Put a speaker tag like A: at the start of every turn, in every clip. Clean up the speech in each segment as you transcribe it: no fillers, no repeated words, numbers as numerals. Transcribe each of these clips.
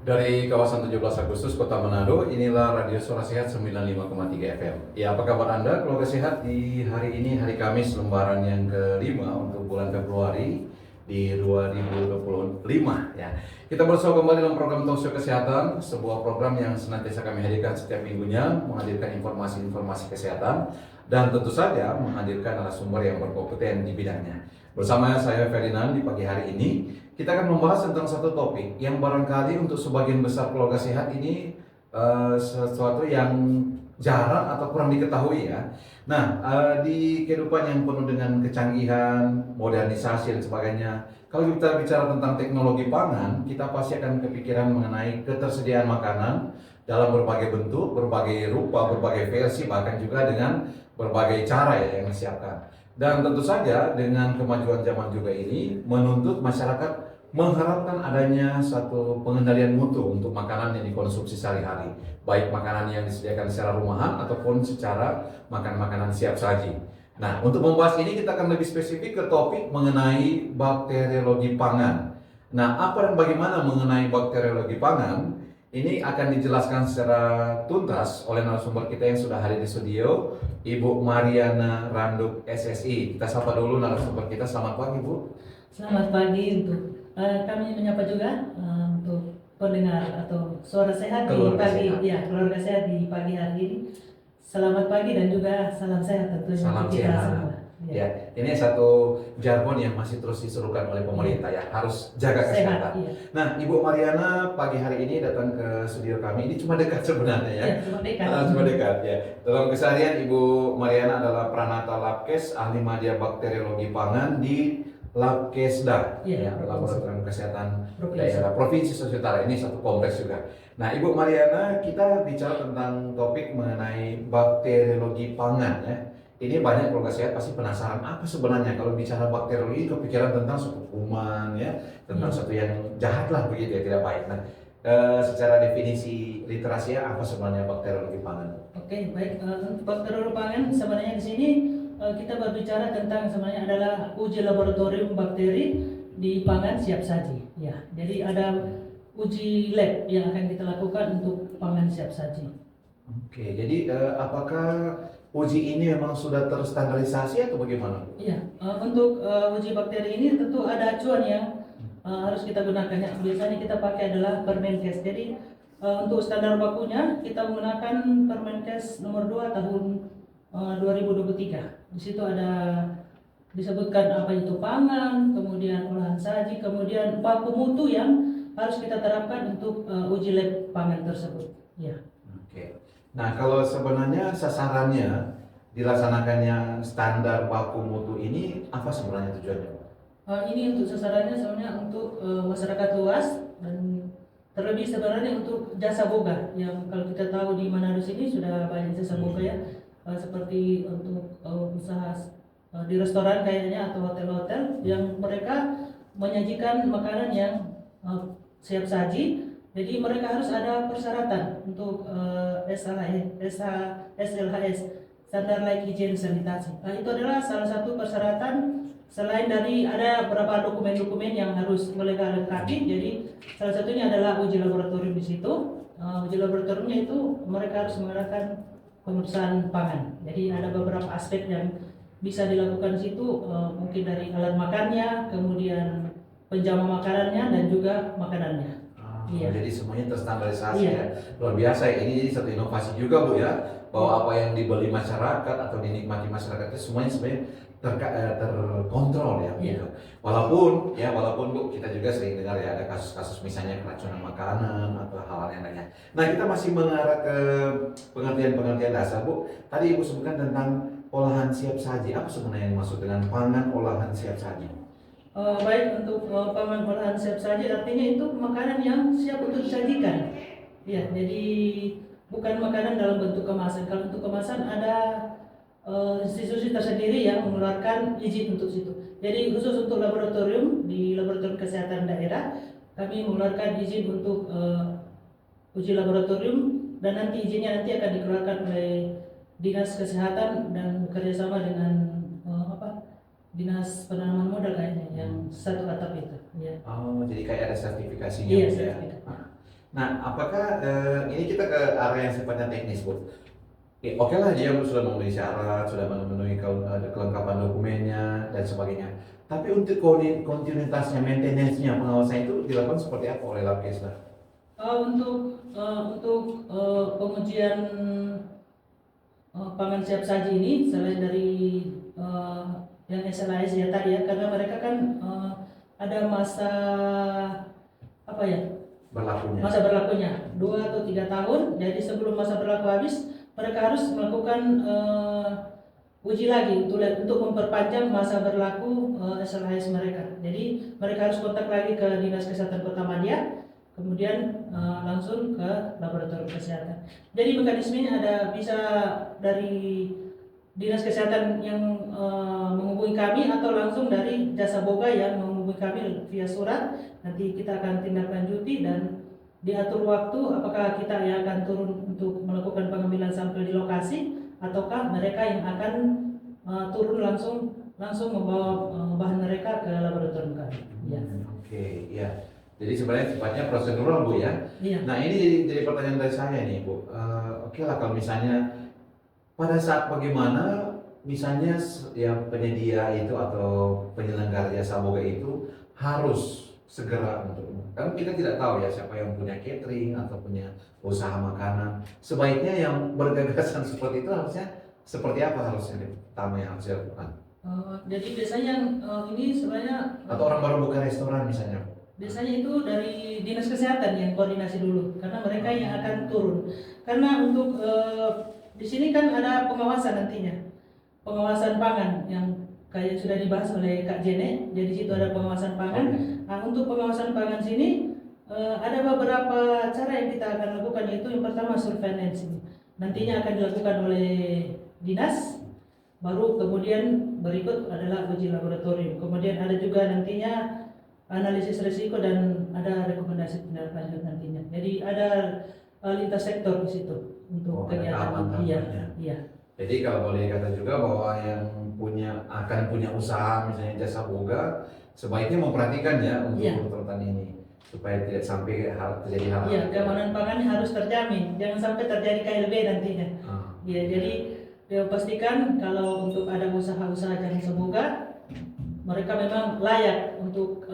A: Dari kawasan 17 Agustus Kota Manado, inilah Radio Suara Sehat 95,3 FM. Ya, apa kabar Anda, keluarga sehat di hari ini, hari Kamis, lembaran yang kelima untuk bulan Februari di 2025 ya. Kita bersua kembali dalam program Talkshow Kesehatan, sebuah program yang senantiasa kami hadirkan setiap minggunya, menghadirkan informasi-informasi kesehatan dan tentu saja menghadirkan narasumber yang berkompeten di bidangnya. Bersama saya Ferdinand di pagi hari ini, kita akan membahas tentang satu topik yang barangkali untuk sebagian besar keluarga sehat ini sesuatu yang jarang atau kurang diketahui ya. Nah, di kehidupan yang penuh dengan kecanggihan, modernisasi dan sebagainya, kalau kita bicara tentang teknologi pangan, kita pasti akan kepikiran mengenai ketersediaan makanan dalam berbagai bentuk, berbagai rupa, berbagai versi, bahkan juga dengan berbagai cara ya yang disiapkan. Dan tentu saja dengan kemajuan zaman juga ini menuntut masyarakat mengharapkan adanya satu pengendalian mutu untuk makanan yang dikonsumsi sehari-hari, baik makanan yang disediakan secara rumahan ataupun secara makanan siap saji. Nah, untuk membahas ini kita akan lebih spesifik ke topik mengenai bakteriologi pangan. Nah, apa dan bagaimana mengenai bakteriologi pangan? Ini akan dijelaskan secara tuntas oleh narasumber kita yang sudah hadir di studio, Ibu Mariana Randuk SSI. Kita sapa dulu narasumber kita. Selamat pagi, Bu.
B: Selamat pagi untuk kami menyapa juga untuk pendengar atau suara sehat di pagi ya, keluarga sehat di pagi hari ini. Selamat pagi dan juga salam sehat tentunya
A: Salam
B: untuk kita
A: sehat.
B: semua.
A: Ya, ini satu jargon yang masih terus diserukan oleh pemerintah ya, harus jaga kesehatan.
B: Iya.
A: Nah, Ibu Mariana pagi hari ini datang ke studio kami. Ini cuma dekat sebenarnya ya.
B: Ya, cuma dekat.
A: Cuma dekat ya. Dalam keseharian Ibu Mariana adalah Pranata Labkes, ahli media bakteriologi pangan di Labkesda, ya, Laboratorium Kesehatan Daerah Provinsi Sulawesi Utara. Ini satu kompleks juga. Nah, Ibu Mariana, kita bicara tentang topik mengenai bakteriologi pangan ya. Ini banyak keluarga sehat pasti penasaran apa sebenarnya kalau bicara bakteriologi, kepikiran tentang suatu kuman ya, tentang sesuatu yang jahat lah begitu ya, tidak baik. Nah, secara definisi literasi apa sebenarnya bakteriologi pangan?
B: Oke, baik. Untuk bakteriologi pangan sebenarnya di sini kita berbicara tentang sebenarnya adalah uji laboratorium bakteri di pangan siap saji. Ya, jadi ada uji lab yang akan kita lakukan untuk pangan siap saji.
A: Oke, jadi apakah uji ini memang sudah terstandarisasi atau bagaimana?
B: Iya, untuk uji bakteri ini tentu ada acuan yang harus kita gunakan. Ya. Biasanya kita pakai adalah Permenkes. Jadi untuk standar bakunya kita menggunakan Permenkes nomor 2 tahun 2023. Di situ ada disebutkan apa itu pangan, kemudian olahan saji, kemudian baku mutu yang harus kita terapkan untuk uji lab pangan tersebut. Ya.
A: Oke. Nah, kalau sebenarnya sasarannya dilaksanakannya standar baku mutu ini apa sebenarnya tujuannya?
B: Ini untuk sasarannya sebenarnya untuk masyarakat luas dan terlebih sebenarnya untuk jasa boga yang kalau kita tahu di Manado sini sudah banyak jasa boga ya, seperti untuk usaha di restoran kayaknya atau hotel-hotel yang mereka menyajikan makanan yang siap saji. Jadi mereka harus ada persyaratan untuk SLHS, Standar Layak Higien Sanitasi. Nah, itu adalah salah satu persyaratan selain dari ada beberapa dokumen-dokumen yang harus mereka lengkapi. Jadi salah satunya adalah uji laboratorium di situ. Uji laboratoriumnya itu mereka harus mengadakan pemeriksaan pangan. Jadi ada beberapa aspek yang bisa dilakukan di situ, mungkin dari alat makannya, kemudian penjama makanannya dan juga makanannya.
A: Iya. Jadi semuanya terstandarisasi ya. Luar biasa ya. Ini jadi satu inovasi juga Bu ya, bahwa apa yang dibeli masyarakat atau dinikmati masyarakat itu semuanya sebenarnya terkontrol ya gitu. Walaupun Bu kita juga sering dengar ya ada kasus-kasus misalnya keracunan makanan atau hal-hal yang lainnya. Nah, kita masih mengarah ke pengertian-pengertian dasar Bu. Tadi Ibu sebutkan tentang olahan siap saji. Apa sebenarnya yang dimaksud dengan pangan olahan siap saji?
B: Baik, untuk pangan olahan siap saji artinya itu makanan yang siap untuk disajikan. Ya, jadi bukan makanan dalam bentuk kemasan. Kalau untuk kemasan ada institusi tersendiri yang mengeluarkan izin untuk situ. Jadi khusus untuk laboratorium di Laboratorium Kesehatan Daerah kami mengeluarkan izin untuk uji laboratorium dan nanti izinnya nanti akan dikeluarkan oleh Dinas Kesehatan dan bekerjasama dengan Dinas Penanaman Modal kayaknya yang satu atap itu. Ya.
A: Oh, jadi kayak ada sertifikasinya.
B: Iya,
A: ya.
B: sertifikat.
A: Nah, apakah ini kita ke area yang sifatnya teknis, Bu? Oke lah, dia sudah memenuhi syarat, sudah memenuhi kelengkapan dokumennya dan sebagainya. Tapi untuk kontinuitasnya, maintenance-nya, pengawasan itu dilakukan seperti apa oleh Labkesda?
B: Pengujian pangan siap saji ini selain dari yang SLAS ya tadi ya, karena mereka kan ada masa apa ya,
A: Berlakunya.
B: masa berlakunya 2 atau 3 tahun. Jadi sebelum masa berlaku habis, mereka harus melakukan uji lagi untuk memperpanjang masa berlaku SLAS mereka. Jadi mereka harus kontak lagi ke Dinas Kesehatan Kota Madia, kemudian langsung ke laboratorium kesehatan. Jadi mekanismenya ada bisa dari Dinas Kesehatan yang menghubungi kami atau langsung dari Jasa Boga yang menghubungi kami via surat. Nanti kita akan tindak lanjuti dan diatur waktu apakah kita yang akan turun untuk melakukan pengambilan sampel di lokasi ataukah mereka yang akan turun langsung membawa bahan mereka ke laboratorium kami. Ya.
A: Oke, ya. Jadi sebenarnya sifatnya prosedural, Bu, ya.
B: Iya.
A: Nah, ini jadi pertanyaan dari saya nih, Bu. Oke lah kalau misalnya pada saat bagaimana misalnya yang penyedia itu atau penyelenggara jasa boga itu harus segera untuk, kan kita tidak tahu ya siapa yang punya catering atau punya usaha makanan. Sebaiknya yang bergagasan seperti itu harusnya seperti apa harusnya pertama yang harus dilakukan?
B: Jadi biasanya yang ini sebenarnya
A: Atau orang baru buka restoran misalnya?
B: biasanya itu dari Dinas Kesehatan yang koordinasi dulu karena mereka yang akan turun. Karena untuk di sini kan ada pengawasan nantinya, pengawasan pangan yang kayak sudah dibahas oleh Kak Jene. Jadi situ ada pengawasan pangan. Nah, untuk pengawasan pangan sini ada beberapa cara yang kita akan lakukan, yaitu yang pertama surveillance ini. Nantinya akan dilakukan oleh dinas, baru kemudian berikut adalah uji laboratorium. Kemudian ada juga nantinya analisis risiko dan ada rekomendasi tindak lanjut nantinya. Jadi ada lintas sektor di situ untuk kegiatan. Iya.
A: Jadi kalau boleh kata juga bahwa yang akan punya usaha misalnya jasa boga sebaiknya memperhatikan ya untuk pertanian ini supaya tidak sampai terjadi hal.
B: Iya, keamanan pangannya harus terjamin. Jangan sampai terjadi KLB nantinya. Iya, jadi pastikan kalau untuk ada usaha-usaha jasa boga mereka memang layak untuk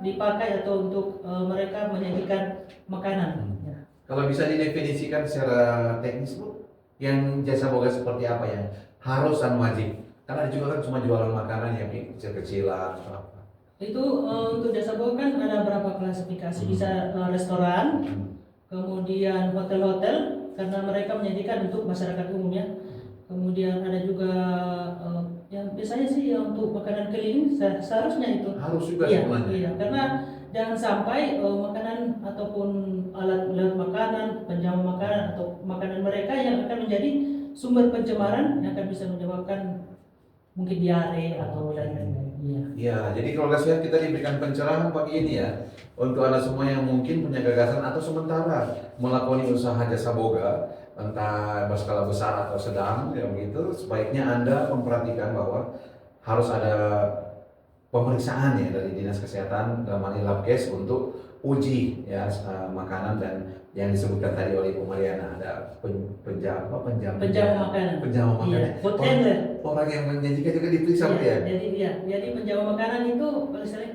B: dipakai atau untuk mereka menyajikan makanan.
A: Kalau bisa didefinisikan secara teknis, Bu, yang jasa boga seperti apa yang harus dan wajib? Karena ada juga kan cuma jualan makanan yang kecil-kecilan atau apa.
B: Itu untuk jasa boga kan ada berapa klasifikasi, bisa restoran, kemudian hotel-hotel karena mereka menyajikan untuk masyarakat umum ya. Kemudian ada juga yang biasanya sih untuk makanan keliling seharusnya itu.
A: Harus juga
B: sebenarnya. Iya, karena jangan sampai makanan ataupun alat makanan, penjamu makanan atau makanan mereka yang akan menjadi sumber pencemaran yang akan bisa menyebabkan mungkin diare atau lain-lain.
A: Iya, jadi kalau sehat kita diberikan pencerahan pagi ini ya untuk Anda semua yang mungkin punya gagasan atau sementara melakukan usaha jasa boga, entah berskala besar atau sedang ya begitu, sebaiknya Anda memperhatikan bahwa harus ada pemeriksaan ya dari Dinas Kesehatan dalam hal ini Labkes untuk uji ya makanan dan yang disebutkan tadi oleh Ibu Mariana ada penjamu makanan.
B: Iya, food handler.
A: Orang yang menyajikan juga diperiksa ya.
B: Jadi penjamu makanan itu misalnya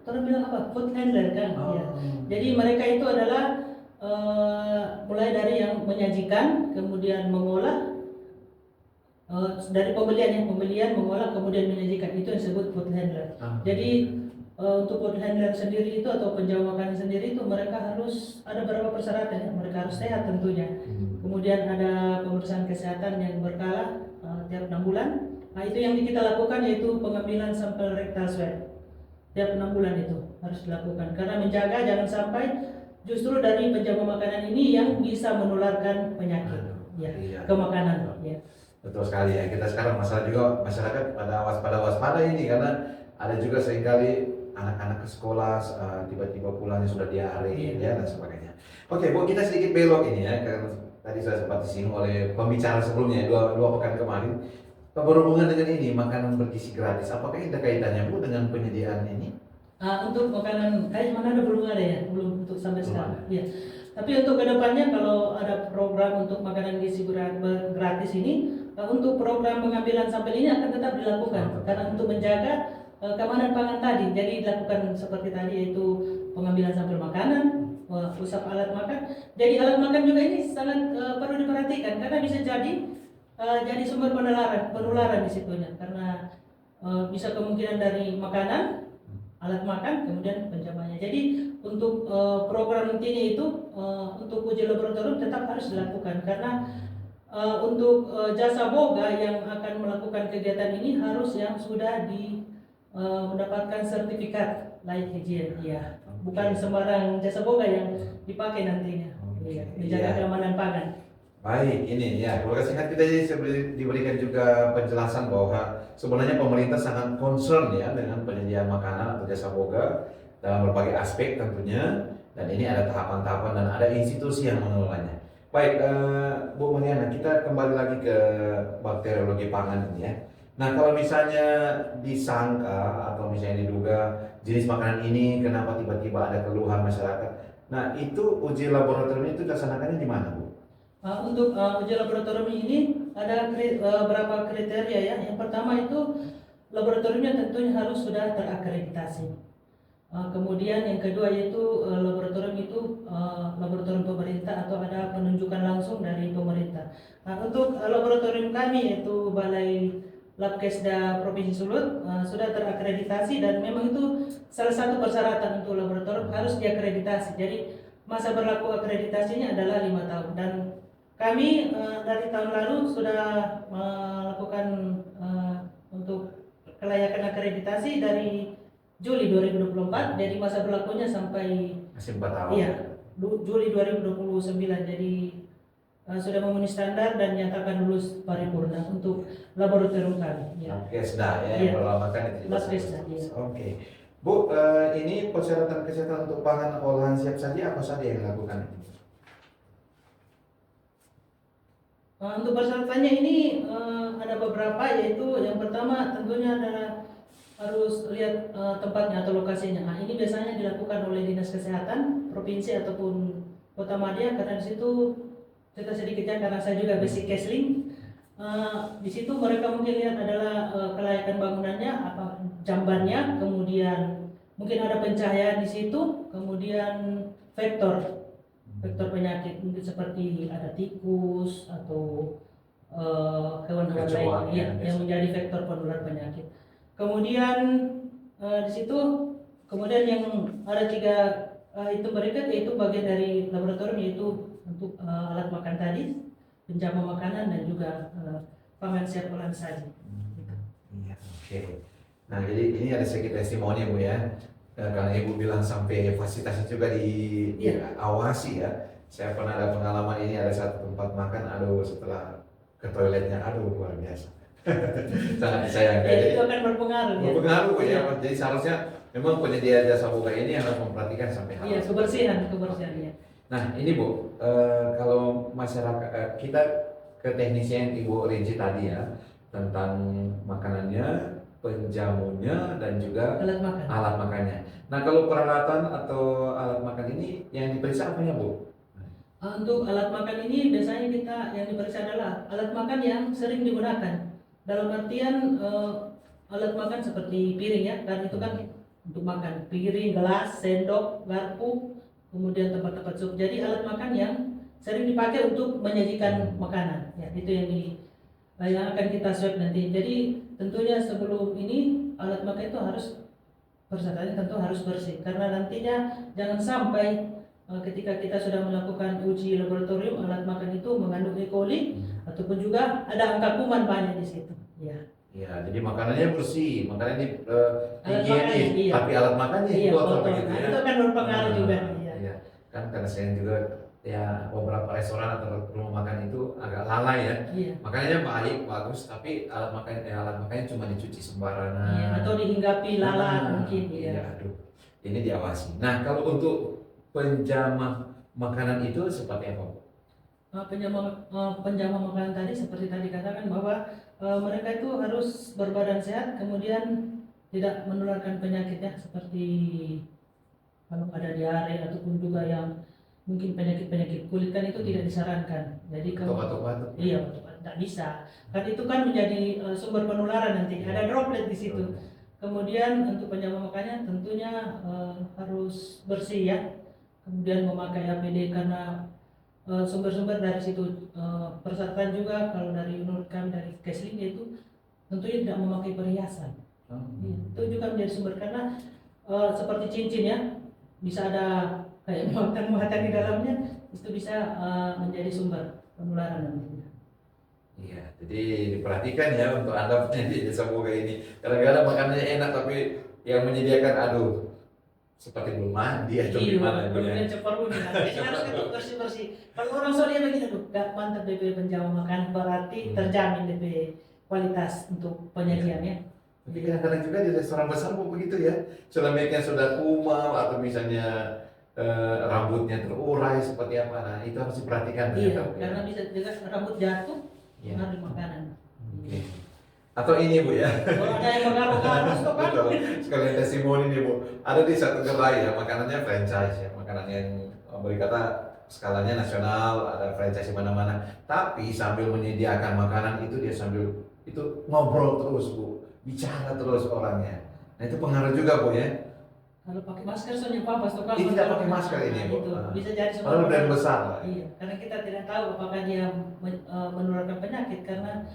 B: kalau bilang apa food handler kan. Ya. Jadi mereka itu adalah mulai dari yang menyajikan, kemudian mengolah, dari pembelian mengolah kemudian menyajikan, itu yang disebut food handler. Jadi untuk food handler sendiri itu atau penjamu makanan sendiri itu mereka harus ada beberapa persyaratan ya. Mereka harus sehat tentunya. Kemudian ada pemeriksaan kesehatan yang berkala tiap 6 bulan. Nah itu yang kita lakukan yaitu pengambilan sampel rectal swab tiap 6 bulan itu harus dilakukan karena menjaga jangan sampai justru dari penjamu makanan ini yang bisa menularkan penyakit ke makanan.
A: Betul sekali ya. Kita sekarang masalah juga masyarakat pada waspada ini karena ada juga seringkali anak-anak ke sekolah tiba-tiba pulangnya sudah diare ya dan sebagainya. Oke, Bu, kita sedikit belok ini ya karena tadi sudah sempat disinggung oleh pembicara sebelumnya dua pekan kemarin berhubungan dengan ini makanan bergizi gratis. Apakah ada kaitannya, Bu, dengan penyediaan ini?
B: Untuk makanan kayak mana belum ada ya, belum untuk sampai
A: Belum
B: sekarang.
A: ada.
B: Iya. Tapi untuk kedepannya kalau ada program untuk makanan gizi gratis ini, untuk program pengambilan sampel ini akan tetap dilakukan karena untuk menjaga keamanan pangan tadi. Jadi dilakukan seperti tadi yaitu pengambilan sampel makanan, usap alat makan. Jadi alat makan juga ini sangat perlu diperhatikan karena bisa jadi sumber penularan di situnya karena bisa kemungkinan dari makanan, alat makan, kemudian penjamahnya. Jadi untuk program nantinya itu untuk uji laboratorium tetap harus dilakukan karena untuk jasa boga yang akan melakukan kegiatan ini harus yang sudah mendapatkan sertifikat layak higien, ya. Bukan sembarang jasa boga yang dipakai nantinya. Iya, menjaga keamanan pangan.
A: Baik, ini ya, keluarga sehat kita diberikan juga penjelasan bahwa sebenarnya pemerintah sangat concern ya dengan penyediaan makanan atau jasa boga dalam berbagai aspek tentunya, dan ini ada tahapan-tahapan dan ada institusi yang mengelolanya. Baik, Bu Mariana, kita kembali lagi ke bakteriologi pangan ini ya. Nah, kalau misalnya disangka atau misalnya diduga jenis makanan ini kenapa tiba-tiba ada keluhan masyarakat, nah itu uji laboratorium itu dilaksanakannya di mana, Bu?
B: Untuk uji laboratorium ini ada beberapa kriteria ya. Yang pertama itu laboratoriumnya tentunya harus sudah terakreditasi. Kemudian yang kedua yaitu laboratorium itu laboratorium pemerintah atau ada penunjukan langsung dari pemerintah. Untuk laboratorium kami yaitu Balai Labkesda Provinsi Sulut sudah terakreditasi dan memang itu salah satu persyaratan untuk laboratorium harus diakreditasi. Jadi masa berlaku akreditasinya adalah 5 tahun dan kami dari tahun lalu sudah melakukan untuk kelayakan akreditasi dari Juli 2024, jadi masa berlakunya sampai
A: masih 4 tahun.
B: Iya, Juli 2029. Jadi sudah memenuhi standar dan nyatakan lulus paripurna untuk laboratorium kami. Ya.
A: Labkesda ya,
B: Iya.
A: yang berlambangkan itu juga.
B: Labkesda, iya.
A: Oke. Bu, ini persyaratan kesehatan untuk pangan olahan siap saji apa saja yang dilakukan ini?
B: Untuk persyaratannya ini ada beberapa, yaitu yang pertama tentunya adalah harus lihat tempatnya atau lokasinya. Nah, ini biasanya dilakukan oleh Dinas Kesehatan Provinsi ataupun Kota Madia karena di situ kita sedikitnya karena saya juga basic Kesling. Di situ mereka mungkin lihat adalah kelayakan bangunannya, apa jambannya, kemudian mungkin ada pencahayaan di situ, kemudian vektor penyakit mungkin seperti ada tikus atau hewan-hewan lain yang menjadi vektor penular penyakit. Kemudian di situ kemudian yang ada 3 itu berikut yaitu bagian dari laboratorium yaitu untuk alat makan tadi, penjama makanan dan juga pangan siap olahan saji.
A: Iya, oke. Nah, jadi ini ada sedikit testimoni Bu ya. Karena Ibu bilang sampai fasilitasnya juga diawasi ya. Saya pernah ada pengalaman ini, ada satu tempat makan, aduh setelah ke toiletnya, aduh luar biasa. Sangat disayangkan.
B: Jadi itu akan berpengaruh.
A: Berpengaruh
B: ya.
A: Ya. Jadi seharusnya memang penyedia jasa boga ini harus memperhatikan sampai hal.
B: Iya, kebersihan ya.
A: Nah ini Bu, kalau masyarakat kita ke teknisnya yang Ibu rinci tadi ya tentang makanannya, penjamunya dan juga alat makannya. Nah kalau peralatan atau alat makan ini yang diperiksa apa ya Bu?
B: Untuk alat makan ini biasanya kita yang diperiksa adalah alat makan yang sering digunakan. Dalam artian alat makan seperti piring ya, dan itu kan untuk makan, piring, gelas, sendok, garpu, kemudian tempat-tempat sup. Jadi alat makan yang sering dipakai untuk menyajikan makanan. Ya, itu yang akan kita swab nanti. Jadi tentunya sebelum ini alat makan itu harus persyaratannya tentu harus bersih karena nantinya jangan sampai ketika kita sudah melakukan uji laboratorium alat makan itu mengandung E. coli ataupun juga ada angka kuman banyak di situ. Ya.
A: Ya, jadi makanannya bersih, makanannya
B: higienis,
A: iya. Tapi alat makannya kotor gitu ya.
B: Itu kan berpengaruh juga.
A: Iya. Kan karena saya juga ya beberapa restoran atau rumah makan itu agak lalai ya.
B: Iya.
A: Makanannya baik, bagus, tapi alat makannya cuma dicuci sembarangan.
B: Iya, atau dihinggapi lalat mungkin.
A: Iya, aduh. Ini diawasi. Nah, kalau untuk penjamah makanan itu seperti apa?
B: Penjamah makanan tadi seperti tadi katakan bahwa mereka itu harus berbadan sehat, kemudian tidak menularkan penyakit ya, seperti kalau ada diare ataupun juga yang mungkin penyakit kulit kan itu tidak disarankan. Jadi kalau
A: Batuk-batuk.
B: iya betul, tidak bisa. Kan itu kan menjadi sumber penularan nanti. Ada droplet di situ. Kemudian untuk penjaga makanya tentunya harus bersih ya. Kemudian memakai APD karena sumber-sumber dari situ. Persyaratan juga kalau dari menurut kami dari Kesling itu tentunya tidak memakai perhiasan. Itu juga menjadi sumber karena seperti cincin ya, bisa ada kayak muatan-muatan di dalamnya, itu bisa menjadi sumber penularan nantinya.
A: Iya, jadi diperhatikan ya untuk Anda penyanyi semoga ini. Kadang-kadang makanannya enak tapi yang menyediakan aduh seperti belum mandi atau gimana gitu ya.
B: Iya, cepat nih. Jadi harus itu bersih-bersih. Kalau orang Saudi begini, aduh, gak mantap DP penjaga makan, berarti terjamin DP kualitas untuk penyajian ya.
A: Tapi kadang-kadang juga di restoran besar pun begitu ya. Selamanya sudah kumal atau misalnya rambutnya terurai seperti apa, nah itu harus diperhatikan.
B: Iya,
A: ternyata,
B: karena
A: ya.
B: bisa juga rambut jatuh
A: Iya.
B: pengaruh makanan.
A: Oke. Atau ini Bu ya.
B: Kalau ada yang mengaruh-ngaruh tuh kan.
A: Betul. Sekalian testimoni nih Bu. Ada di satu gerai ya makanannya franchise ya, makanan yang boleh kata skalanya nasional, ada franchise di mana-mana. Tapi sambil menyediakan makanan itu dia sambil itu ngobrol terus Bu, bicara terus orangnya. Nah itu pengaruh juga Bu ya.
B: Kalau pakai masker soalnya apa tuh kan?
A: Ini tidak pakai masker ini Bu.
B: Itu bisa jadi
A: Padahal brand besar lah.
B: Iya, karena kita tidak tahu apakah dia menularkan penyakit karena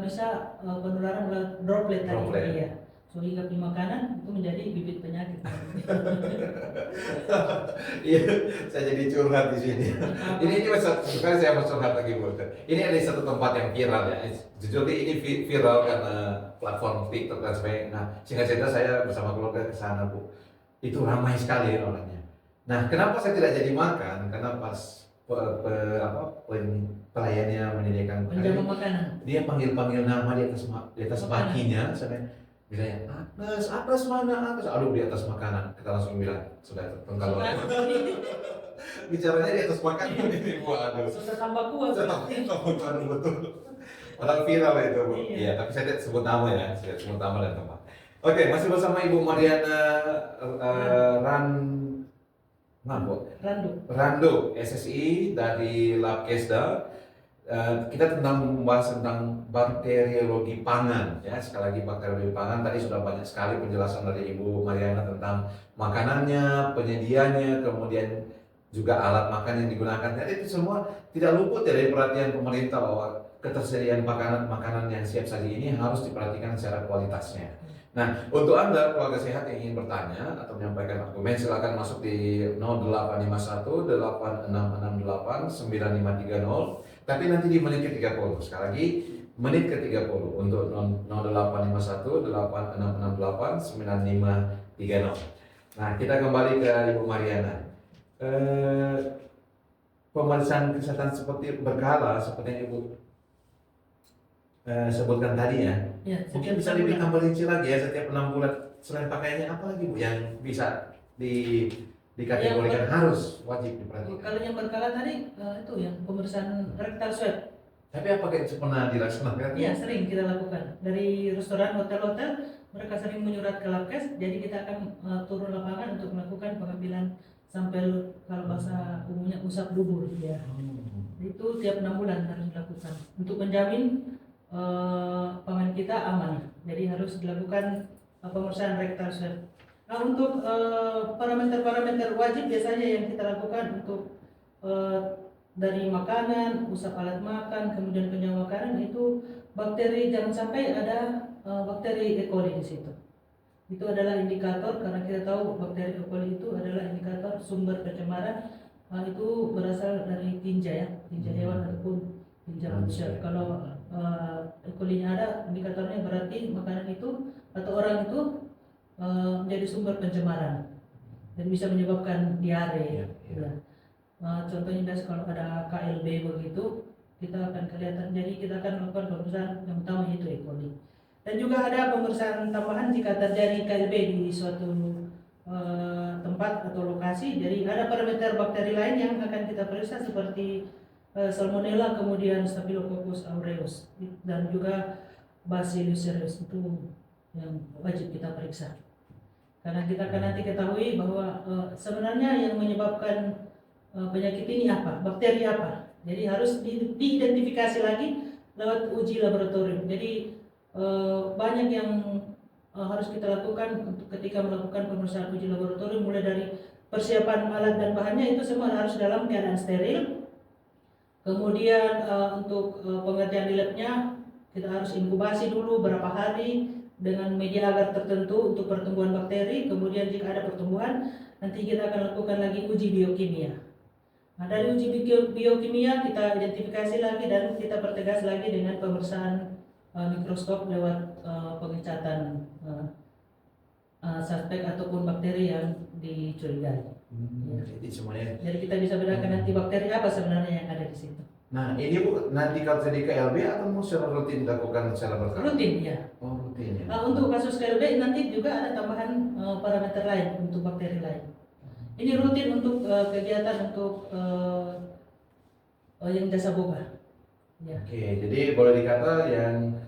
B: bisa penularan melalui droplet tadi.
A: Droplet.
B: Iya. So hingga di makanan itu menjadi bibit penyakit.
A: Iya, saya jadi curhat di sini. Ini sekali saya mau curhat lagi Bu. Ini ada satu tempat yang viral ya. Jujur ini viral karena platform TikTok dan sebagainya. Nah, singkat cerita saya bersama keluarga ke sana Bu. Itu ramai sekali orangnya. Nah, kenapa saya tidak jadi makan? Karena pas pelayannya menyediakan
B: Penjaga makanan.
A: dia panggil nama di atas
B: Makanan.
A: paginya, saya bilangnya atas mana atas, aduh di atas makanan, kita langsung bilang sudah tengkal bicaranya di atas makanan ini Bu, aduh
B: Sudah tambah kuat.
A: aduh betul, padahal viral itu Bu.
B: Iya.
A: Iya, tapi saya tidak sebut nama ya, saya sebut nama dan tempat. Oke, masih bersama Ibu Mariana Rando, SSI dari Labkesda. Kita membahas tentang bakteriologi pangan ya. Sekali lagi bakteriologi pangan, tadi sudah banyak sekali penjelasan dari Ibu Mariana tentang makanannya, penyediaannya, kemudian juga alat makan yang digunakan. Jadi itu semua tidak luput dari perhatian pemerintah bahwa ketersediaan makanan yang siap saji ini harus diperhatikan secara kualitasnya. Nah, untuk Anda keluarga sehat yang ingin bertanya atau menyampaikan argumen, silakan masuk di 0851 8668 9530. Tapi nanti di menit ke-30. Sekali lagi, menit ke-30 untuk 0851 8668 9530. Nah, kita kembali ke Ibu Mariana. Pemeriksaan kesehatan seperti berkala seperti yang Ibu sebutkan tadi ya.
B: Ya,
A: Mungkin bisa lebih tambah rinci lagi ya, setiap 6 bulan. Selain pakaiannya apa lagi Bu yang bisa dikategorikan harus wajib diperhatikan?
B: Kalau yang berkala tadi itu yang pemeriksaan rektal swab.
A: Tapi apakah itu pernah dilaksanakan?
B: Iya, sering kita lakukan. Dari restoran, hotel-hotel, mereka sering menyurat ke Labkes, jadi kita akan turun lapangan untuk melakukan pengambilan sampel, kalau bahasa umumnya usap bubur ya. Itu tiap 6 bulan harus dilakukan untuk menjamin pangan kita aman. Jadi harus dilakukan pemeriksaan rektal swab. Nah, untuk parameter-parameter wajib biasanya yang kita lakukan untuk dari makanan, usap alat makan, kemudian penyawa makanan itu bakteri, jangan sampai ada bakteri E. coli di situ. Itu adalah indikator, karena kita tahu bakteri E. coli itu adalah indikator sumber pencemaran. Itu berasal dari tinja ya, tinja hewan ataupun tinja manusia. Kalau E. coli-nya ada, indikatornya berarti makanan itu atau orang itu menjadi sumber pencemaran dan bisa menyebabkan diare. Ya. Contohnya biasa kalau ada KLB begitu, kita akan kelihatan. Jadi kita akan melakukan pemeriksaan yang utama yaitu E. coli. Dan juga ada pemeriksaan tambahan jika terjadi KLB di suatu tempat atau lokasi. Jadi ada parameter bakteri lain yang akan kita periksa seperti Salmonella, kemudian Staphylococcus aureus dan juga Bacillus cereus. Itu yang wajib kita periksa. Karena kita akan nanti ketahui bahwa sebenarnya yang menyebabkan penyakit ini apa, bakteri apa. Jadi harus diidentifikasi lagi lewat uji laboratorium. Jadi banyak yang harus kita lakukan untuk ketika melakukan pemeriksaan uji laboratorium, mulai dari persiapan alat dan bahannya itu semua harus dalam keadaan steril. Kemudian untuk pengerjaan di labnya kita harus inkubasi dulu berapa hari dengan media agar tertentu untuk pertumbuhan bakteri. Kemudian jika ada pertumbuhan, nanti kita akan lakukan lagi uji biokimia. Nah, dari uji biokimia kita identifikasi lagi dan kita pertegas lagi dengan pemeriksaan mikroskop lewat pengecatan suspek ataupun bakteri yang dicurigai.
A: Jadi semuanya.
B: Jadi kita bisa bedakan nanti bakteri apa sebenarnya yang ada di situ.
A: Nah ini Bu, nanti kalau jadi KLB atau mau secara rutin dilakukan secara berkala?
B: Rutin ya.
A: Oh rutin ya.
B: Untuk kasus KLB nanti juga ada tambahan parameter lain untuk bakteri lain. Ini rutin untuk kegiatan untuk yang jasa boga. Ya.
A: Oke, jadi boleh dikata yang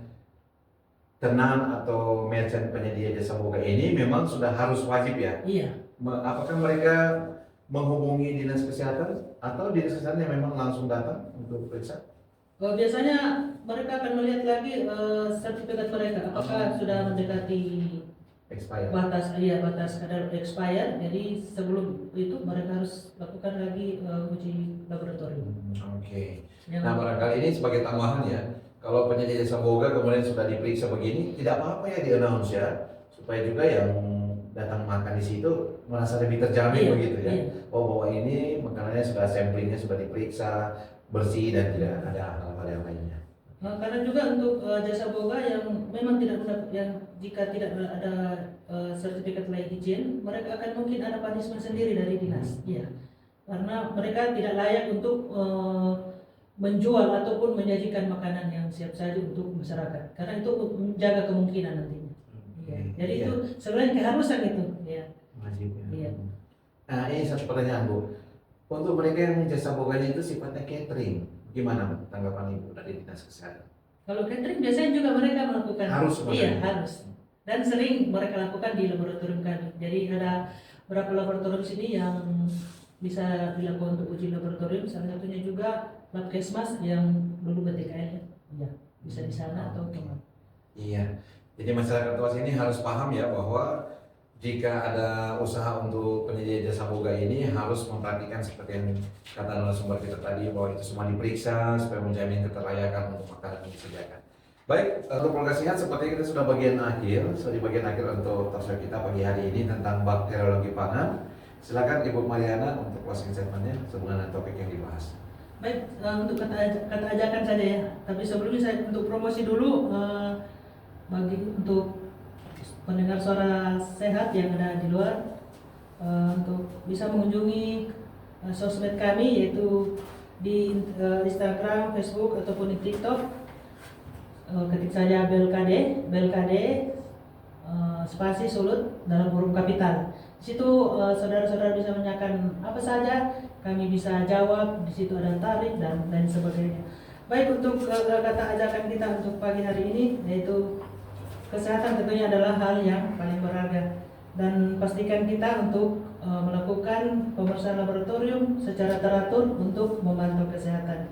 A: tenan atau merchant penyedia jasa boga ini memang sudah harus wajib ya?
B: Iya.
A: Apakah mereka menghubungi dinas kesehatan atau dinas kesehatan yang memang langsung datang untuk periksa?
B: Biasanya mereka akan melihat lagi sertifikat mereka apakah sudah mendekati
A: Expired.
B: batas kadar expired. Jadi sebelum itu mereka harus lakukan lagi uji laboratorium.
A: Oke. Nah barangkali ini sebagai tambahan ya, kalau penyedia jasa boga kemudian sudah diperiksa begini, tidak apa-apa ya di-announce ya, supaya juga yang datang makan di situ merasa lebih terjamin begitu ya. Oh bahwa ini makanannya sudah samplingnya sudah diperiksa bersih dan tidak ada hal-hal yang lainnya.
B: Karena juga untuk jasa boga yang memang tidak mendapat, yang jika tidak ada sertifikat layak izin, mereka akan mungkin ada punishment sendiri dari dinas. Iya. Karena mereka tidak layak untuk menjual ataupun menyajikan makanan yang siap saji untuk masyarakat. Karena itu menjaga kemungkinan nantinya. Iya. Jadi itu sebenarnya keharusan itu. Iya.
A: Wajib ya.
B: Iya.
A: Nah ini satu pertanyaan Bu. Untuk mereka yang jasa boganya itu sifatnya catering, gimana tanggapan Ibu dari dinas kesehatan?
B: Kalau catering biasanya juga mereka melakukan.
A: Harus.
B: Iya harus. Dan sering mereka lakukan di laboratorium kami. Jadi ada beberapa laboratorium sini yang bisa dilakukan untuk uji laboratorium. Salah satunya juga Labkesmas yang dulu BTKL. Ya, bisa di sana atau kemana.
A: Iya. Jadi masyarakat luas ini harus paham ya bahwa jika ada usaha untuk penyedia jasa boga ini harus memperhatikan seperti yang kata narasumber kita tadi, bahwa itu semua diperiksa supaya menjamin keterlayakan untuk makanan yang disediakan. Baik, untuk program sehat seperti kita sudah bagian akhir, di bagian akhir untuk talkshow kita pagi hari ini tentang bakteriologi pangan. Silakan Ibu Mariana untuk closing statement-nya sehubungan dengan topik yang dibahas.
B: Baik, untuk kata ajakan saja ya. Tapi sebelumnya saya untuk promosi dulu bagi untuk pendengar suara sehat yang ada di luar, untuk bisa mengunjungi sosmed kami yaitu di Instagram, Facebook ataupun di TikTok. Ketik saja BLKD spasi Sulut dalam huruf kapital. Di situ saudara-saudara bisa menanyakan apa saja, kami bisa jawab. Di situ ada tarif dan lain sebagainya. Baik, untuk kata ajakan kita untuk pagi hari ini yaitu kesehatan tentunya adalah hal yang paling berharga, dan pastikan kita untuk melakukan pemeriksaan laboratorium secara teratur untuk memantau kesehatan.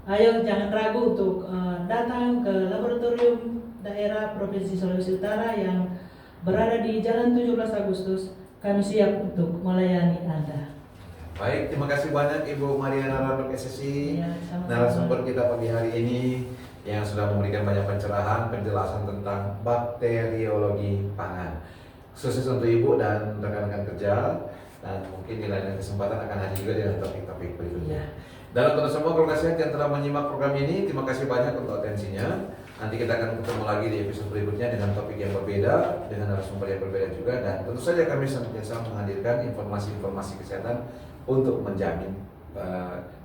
B: Ayo jangan ragu untuk datang ke laboratorium daerah Provinsi Sulawesi Utara yang berada di Jalan 17 Agustus. Kami siap untuk melayani Anda.
A: Baik, terima kasih banyak Ibu Mariana Randok SSI,
B: Ya,
A: narasumber kita pagi hari ini yang sudah memberikan banyak pencerahan, penjelasan tentang bakteriologi pangan. Sukses untuk Ibu dan rekan-rekan kerja, dan mungkin di lain kesempatan akan hadir juga dengan topik-topik berikutnya. Dan untuk semua keluarga sehat yang telah menyimak program ini, terima kasih banyak untuk atensinya. Nanti kita akan ketemu lagi di episode berikutnya dengan topik yang berbeda, dengan narasumber yang berbeda juga, dan tentu saja kami senantiasa menghadirkan informasi-informasi kesehatan untuk menjamin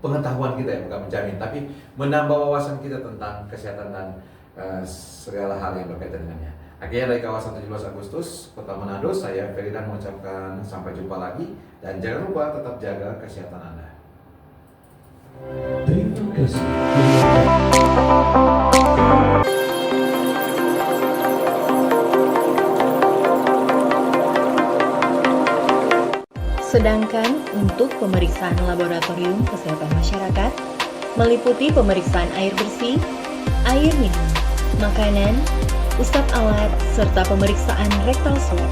A: pengetahuan kita, ya bukan menjamin, tapi menambah wawasan kita tentang kesehatan dan segala hal yang berkaitan dengannya. Akhirnya dari kawasan 17 Agustus, Kota Manado, saya Ferdinand mengucapkan sampai jumpa lagi, dan jangan lupa tetap jaga kesehatan Anda.
C: Terima kasih. Sedangkan untuk pemeriksaan laboratorium kesehatan masyarakat meliputi pemeriksaan air bersih, air minum, makanan, usap alat, serta pemeriksaan rectal swab.